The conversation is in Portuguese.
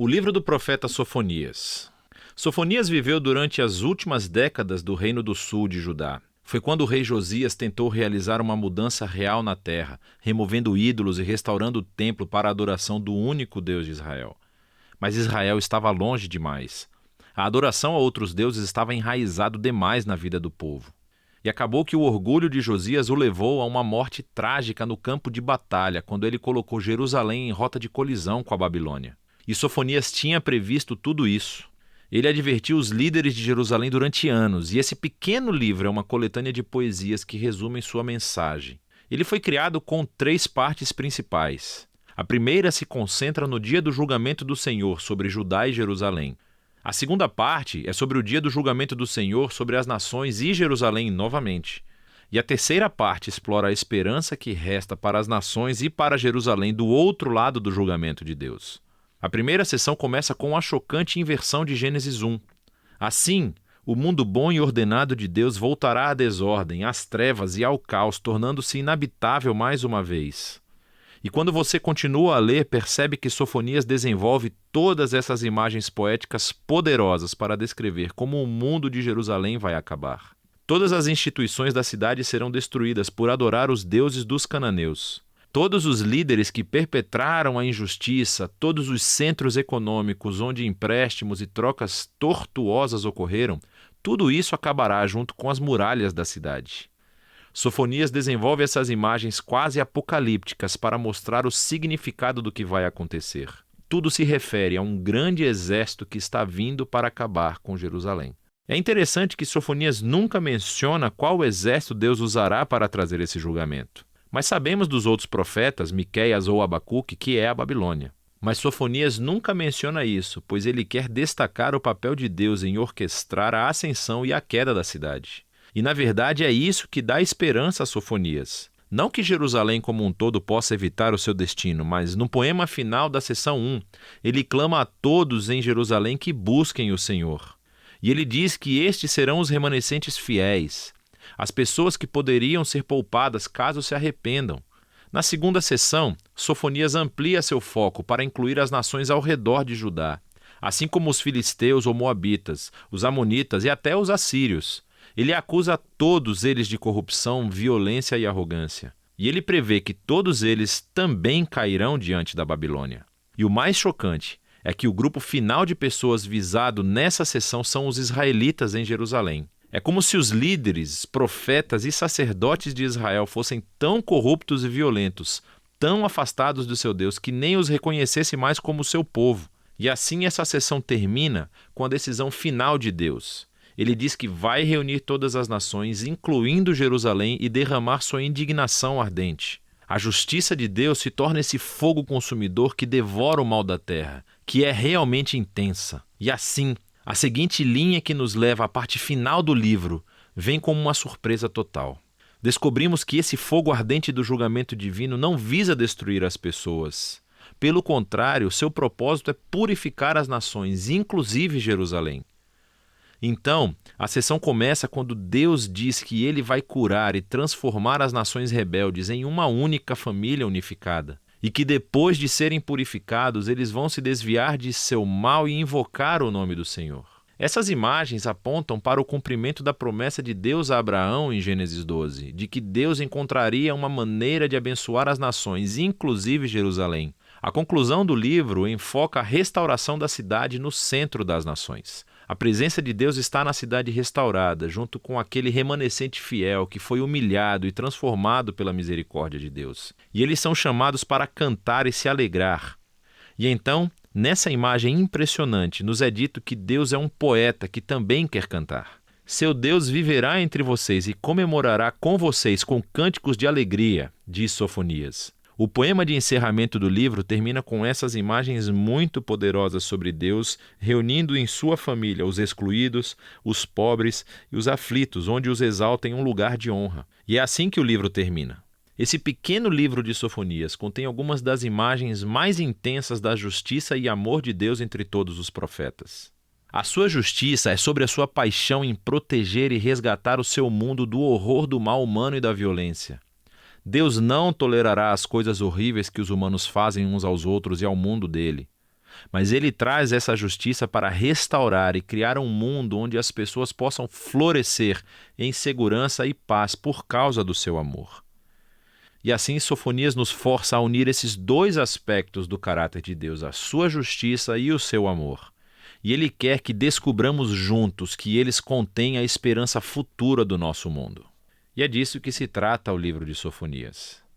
O livro do profeta Sofonias. Sofonias viveu durante as últimas décadas do Reino do Sul de Judá. Foi quando o rei Josias tentou realizar uma mudança real na terra, removendo ídolos e restaurando o templo para a adoração do único Deus de Israel. Mas Israel estava longe demais. A adoração a outros deuses estava enraizado demais na vida do povo. E acabou que o orgulho de Josias o levou a uma morte trágica no campo de batalha, quando ele colocou Jerusalém em rota de colisão com a Babilônia. E Sofonias tinha previsto tudo isso. Ele advertiu os líderes de Jerusalém durante anos, e esse pequeno livro é uma coletânea de poesias que resumem sua mensagem. Ele foi criado com 3 partes principais. A primeira se concentra no dia do julgamento do Senhor sobre Judá e Jerusalém. A segunda parte é sobre o dia do julgamento do Senhor sobre as nações e Jerusalém novamente. E a terceira parte explora a esperança que resta para as nações e para Jerusalém do outro lado do julgamento de Deus. A primeira sessão começa com a chocante inversão de Gênesis 1. Assim, o mundo bom e ordenado de Deus voltará à desordem, às trevas e ao caos, tornando-se inabitável mais uma vez. E quando você continua a ler, percebe que Sofonias desenvolve todas essas imagens poéticas poderosas para descrever como o mundo de Jerusalém vai acabar. Todas as instituições da cidade serão destruídas por adorar os deuses dos cananeus. Todos os líderes que perpetraram a injustiça, todos os centros econômicos onde empréstimos e trocas tortuosas ocorreram, tudo isso acabará junto com as muralhas da cidade. Sofonias desenvolve essas imagens quase apocalípticas para mostrar o significado do que vai acontecer. Tudo se refere a um grande exército que está vindo para acabar com Jerusalém. É interessante que Sofonias nunca menciona qual exército Deus usará para trazer esse julgamento. Mas sabemos dos outros profetas, Miqueias ou Abacuque, que é a Babilônia. Mas Sofonias nunca menciona isso, pois ele quer destacar o papel de Deus em orquestrar a ascensão e a queda da cidade. E na verdade é isso que dá esperança a Sofonias. Não que Jerusalém como um todo possa evitar o seu destino, mas no poema final da seção 1, ele clama a todos em Jerusalém que busquem o Senhor. E ele diz que estes serão os remanescentes fiéis, as pessoas que poderiam ser poupadas caso se arrependam. Na segunda sessão, Sofonias amplia seu foco para incluir as nações ao redor de Judá, assim como os filisteus ou moabitas, os amonitas e até os assírios. Ele acusa todos eles de corrupção, violência e arrogância. E ele prevê que todos eles também cairão diante da Babilônia. E o mais chocante é que o grupo final de pessoas visado nessa sessão são os israelitas em Jerusalém. É como se os líderes, profetas e sacerdotes de Israel fossem tão corruptos e violentos, tão afastados do seu Deus, que nem os reconhecesse mais como seu povo. E assim essa sessão termina com a decisão final de Deus. Ele diz que vai reunir todas as nações, incluindo Jerusalém, e derramar sua indignação ardente. A justiça de Deus se torna esse fogo consumidor que devora o mal da terra, que é realmente intensa. E assim, a seguinte linha que nos leva à parte final do livro vem como uma surpresa total. Descobrimos que esse fogo ardente do julgamento divino não visa destruir as pessoas. Pelo contrário, seu propósito é purificar as nações, inclusive Jerusalém. Então, a sessão começa quando Deus diz que ele vai curar e transformar as nações rebeldes em uma única família unificada. E que depois de serem purificados, eles vão se desviar de seu mal e invocar o nome do Senhor. Essas imagens apontam para o cumprimento da promessa de Deus a Abraão em Gênesis 12, de que Deus encontraria uma maneira de abençoar as nações, inclusive Jerusalém. A conclusão do livro enfoca a restauração da cidade no centro das nações. A presença de Deus está na cidade restaurada, junto com aquele remanescente fiel que foi humilhado e transformado pela misericórdia de Deus. E eles são chamados para cantar e se alegrar. E então, nessa imagem impressionante, nos é dito que Deus é um poeta que também quer cantar. Seu Deus viverá entre vocês e comemorará com vocês com cânticos de alegria, diz Sofonias. O poema de encerramento do livro termina com essas imagens muito poderosas sobre Deus, reunindo em sua família os excluídos, os pobres e os aflitos, onde os exalta em um lugar de honra. E é assim que o livro termina. Esse pequeno livro de Sofonias contém algumas das imagens mais intensas da justiça e amor de Deus entre todos os profetas. A sua justiça é sobre a sua paixão em proteger e resgatar o seu mundo do horror do mal humano e da violência. Deus não tolerará as coisas horríveis que os humanos fazem uns aos outros e ao mundo dele. mas ele traz essa justiça para restaurar e criar um mundo onde as pessoas possam florescer em segurança e paz por causa do seu amor. E assim Sofonias nos força a unir esses dois aspectos do caráter de Deus, a sua justiça e o seu amor. E ele quer que descubramos juntos que eles contêm a esperança futura do nosso mundo. E é disso que se trata o livro de Sofonias.